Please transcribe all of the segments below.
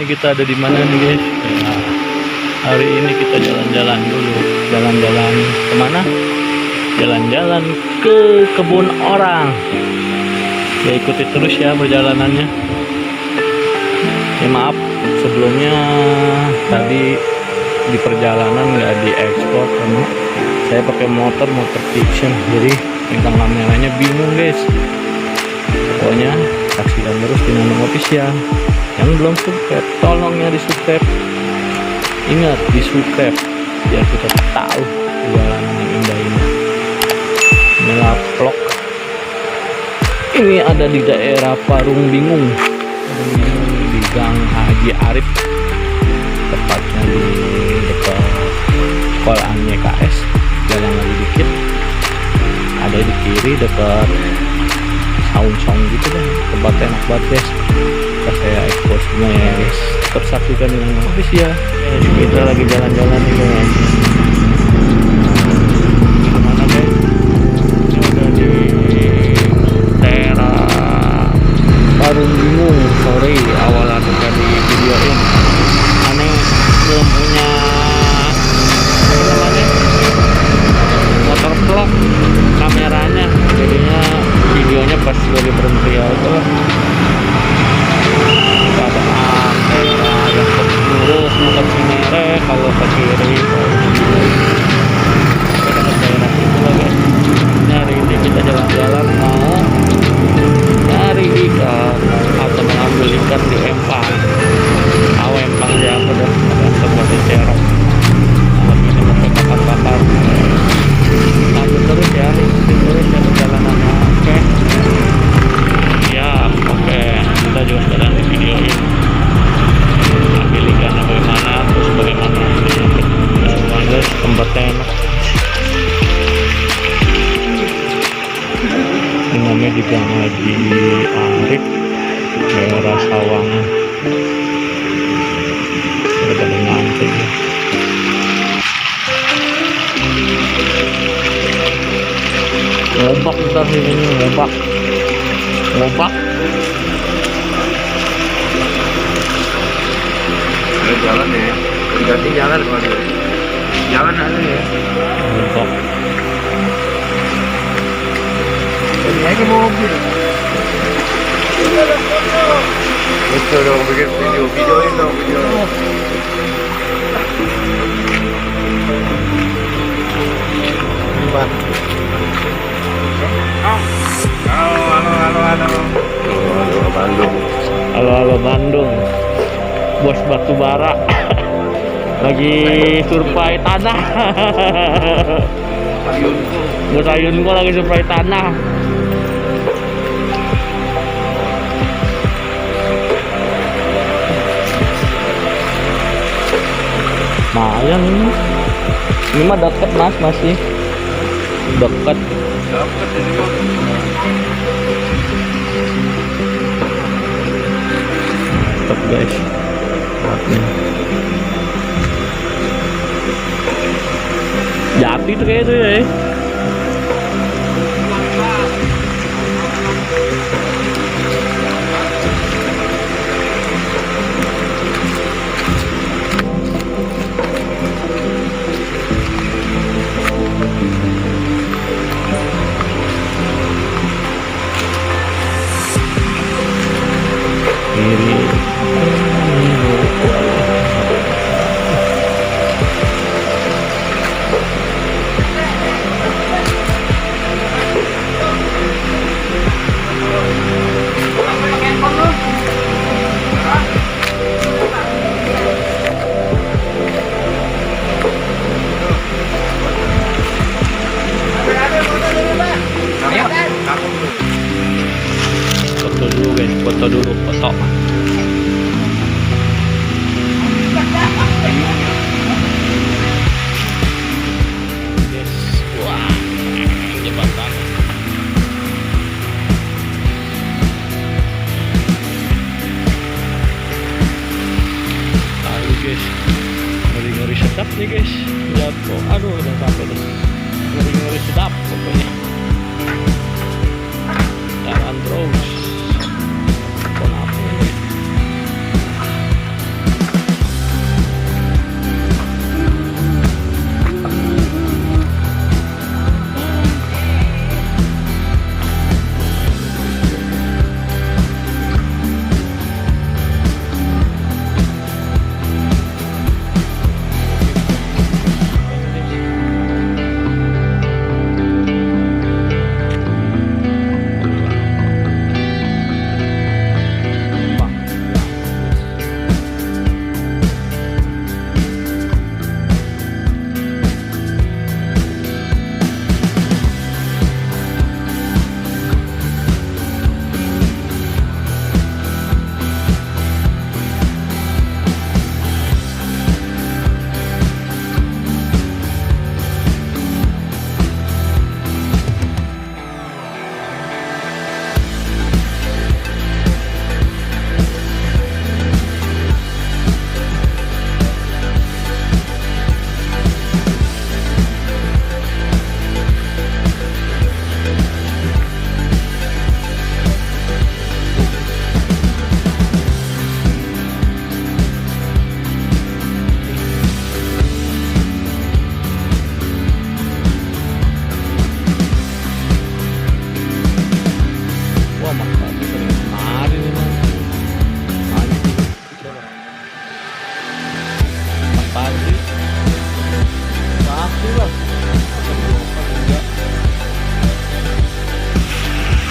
kita ada di mana nih guys? Nah, hari ini kita jalan-jalan dulu. Jalan-jalan kemana? Jalan-jalan ke kebun orang. Ya ikuti terus ya perjalanannya. Ya maaf sebelumnya tadi di perjalanan nggak diekspor karena saya pakai motor fiction, jadi pegang kameranya bingung guys. Pokoknya saksikan terus di Nano Official. Yang belum subscribe tolong ya di subscribe, ingat di subscribe biar kita tahu perjalanan yang indah ini. Inilah vlog ini ada di daerah Parung Bingung di Gang Haji Arif, tepatnya di dekat sekolahan YKS. Jalan lagi dikit, ada di kiri dekat saung-saung gitu deh, tempatnya enak banget guys. Saya expose semua ya guys, tersaksikan dengan official. Kita lagi jalan-jalan nih guys. Gimana guys? Ini udah di daerah Parung Bingung. Sorry awalan udah di videoin, aneh belum punya motor vlog kameranya, jadinya videonya pas dari berhenti aja. Ada antena yang lurus muter Cinere, kalau ke kiri kita ke daerah itu lagi. Hari ini kita jalan-jalan mau nyari ikan atau mengambil ikan di empang. Empang siapa dah, tempat di Serong. Malam ini mau bakar-bakar. Lanjut terus ya, ikutin terus ya perjalanannya. Oke. Ya, oke. Kita juga sedang di videoin ambil ikannya bagaimana, terus bagaimana semua guys, tempatnya enak. Ini namanya di Gang Haji Arif, daerah Sawangan. Ada ngantri ya. Lobak ntar ini lobak jalan ya, ganti jalan kali. Jalan ada ya. Lobak. Ini lagi mobil. Betul dong, bikin videoin dong video. Gimana? Halo Bandung. Halo Bandung. Bos batubara lagi survei tanah. Bos Ayunku lagi survei tanah. Lumayan ini mah deket mas, masih deket. Mantap guys. Jati tuh kayak itu ya. Foto dulu, foto. Yes, wah, jembatan. Aduh guys, ngeri-ngeri sedap nih guys. Jatuh, aduh udah sampai deh. Ngeri-ngeri sedap pokoknya. Jalan terus.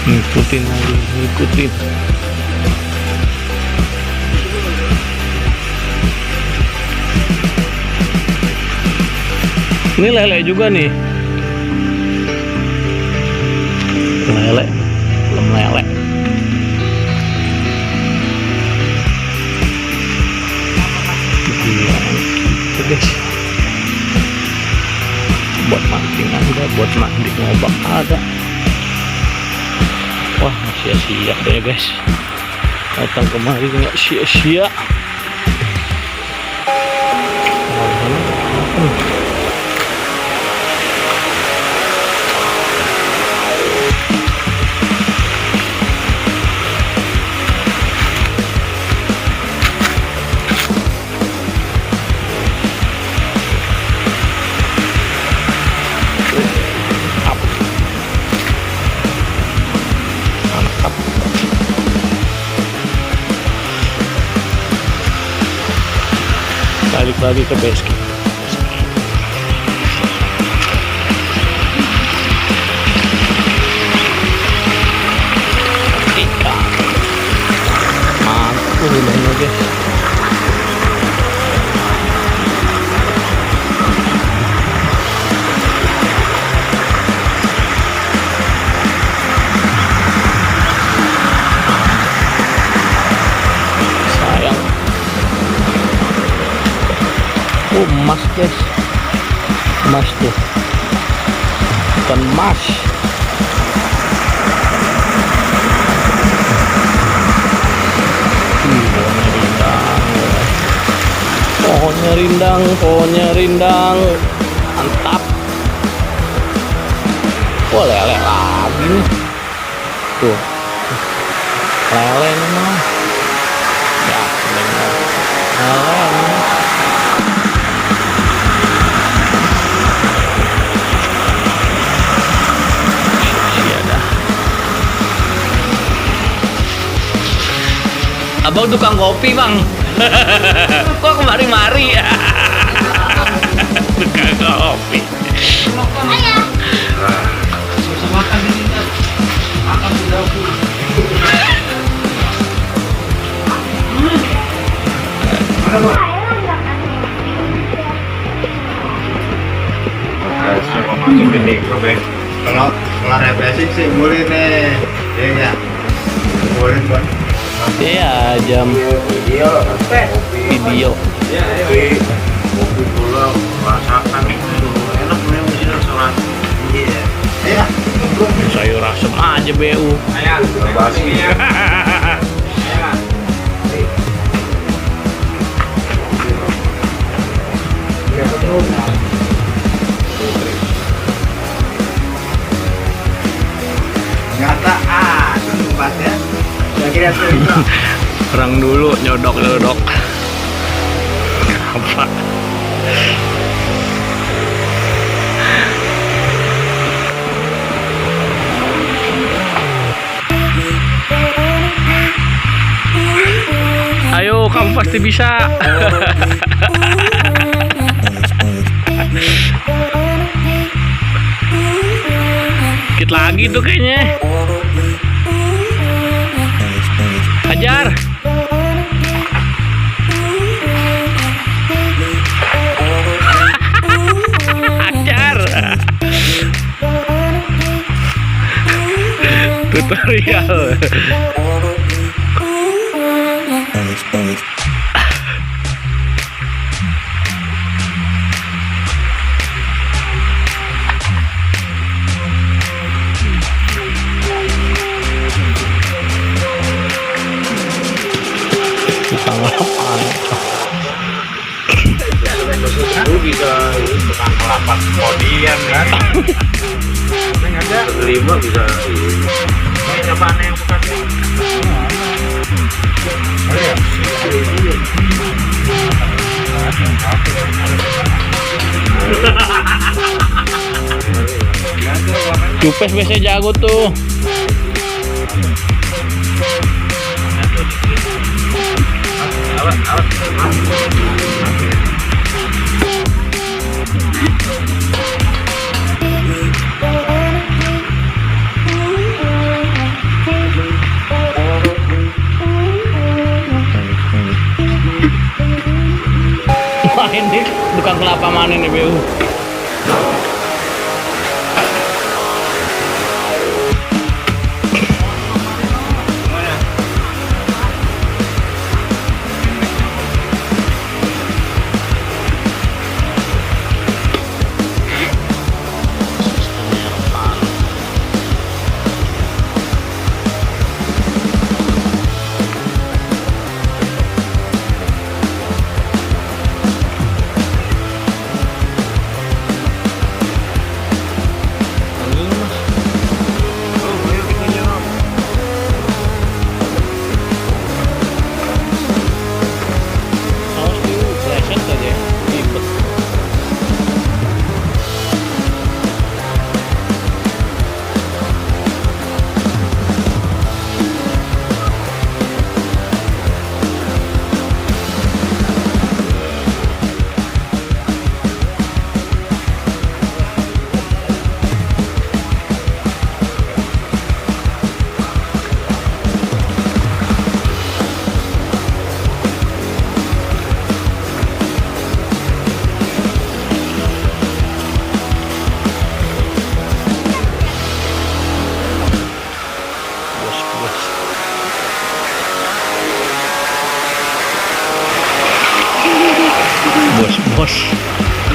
Ngikutin lagi, ngikutin. Ini lele juga nih. Lele, belum lele. Iya, itu guys. Buat mancing ada, buat mandi ngobak ada. Wah, sia-sia ya guys. Datang kemari nggak sia-sia. Balik lagi ke base camp. Ikan mantap ini guys. Oh, emas guys, emas tuh, bukan emas. Pohonnya rindang, mantap. Wah, lele lagi nih, tuh, lele nih mah, ya, bener, lele. Abang tukang kopi bang. Kok kemari-mari ya? Tukang kopi. Makan ini makan di dapur. Masuk ke mikro be. Kalau represi sih boleh nih, ya boleh buat. Iya, jam video. Ya, kopi pulau, masakan itu enak nih mesin restoran. Iya. Sayur asem aja BU. Ayah, basi ya. Nyata tempat ya. Kira Perang dulu nyodok apa ayo kamu pasti bisa. Dikit lagi tuh kayaknya. Hajar. Hajar. Tutorial. Lu bisa tukang kelapa kemudian kan. Yang ada 5 bisa. Ini apaan yang bukan? Cupes biasanya jago tuh. ini tukang kelapa mana nih BU? Bos,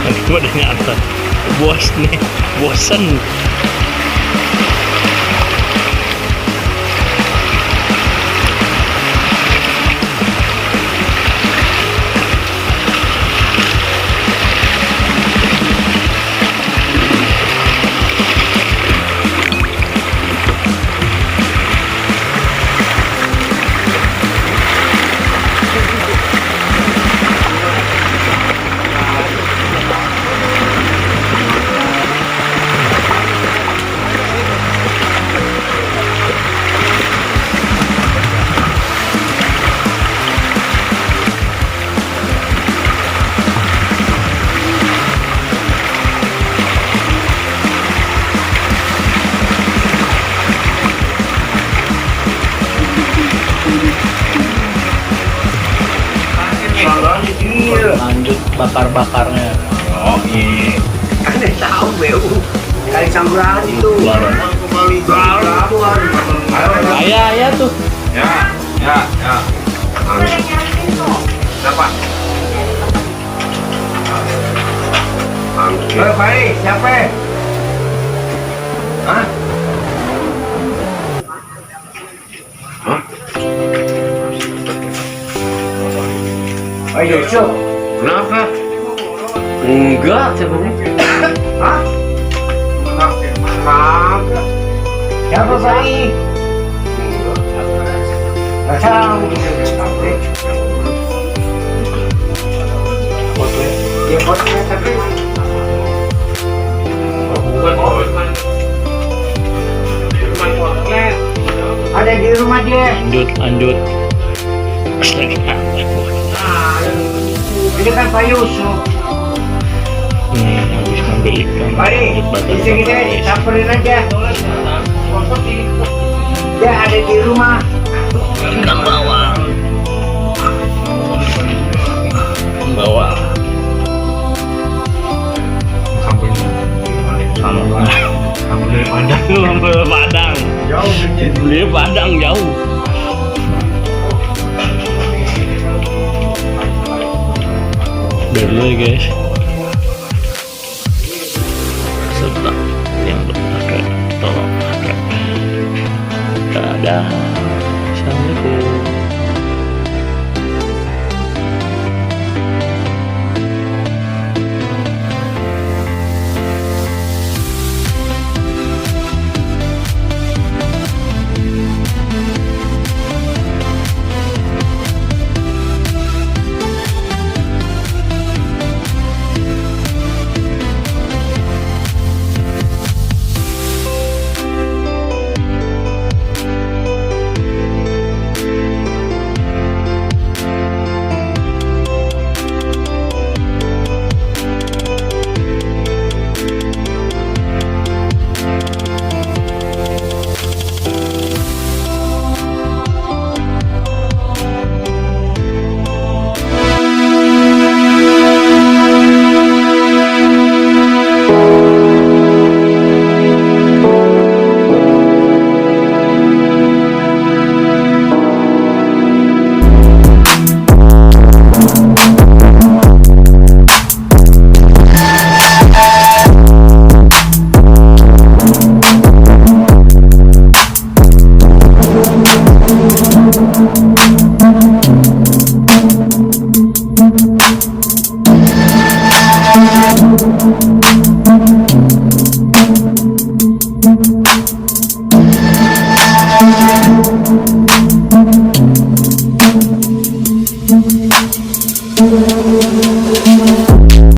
nanti gua udah nyata. Bos nih, bosen. Lanjut bakar-bakarnya. Oh iya. Kan tahu BU kali samburan itu. Kembali Ya tuh. Ya. Siapa? Baik, siapa? Hah? Ayo, Cok. Kenapa? Enggak, sebenarnya. Hah? Kagak. Siapa Baik? Enggak tahu. Dia fotonya tapi Bukan potret. ada di rumah dia. Lanjut. Ini kan Pak Yusuf. Habis ngambil ikan. Mari, bisa kita samperin aja. Dia ada di rumah. Ikan bawang. Sambal Padang. Jauh Beli Padang jauh. Dulu ya guys. Setelah yang belum ada, tolong ada. Dadah. Assalamualaikum.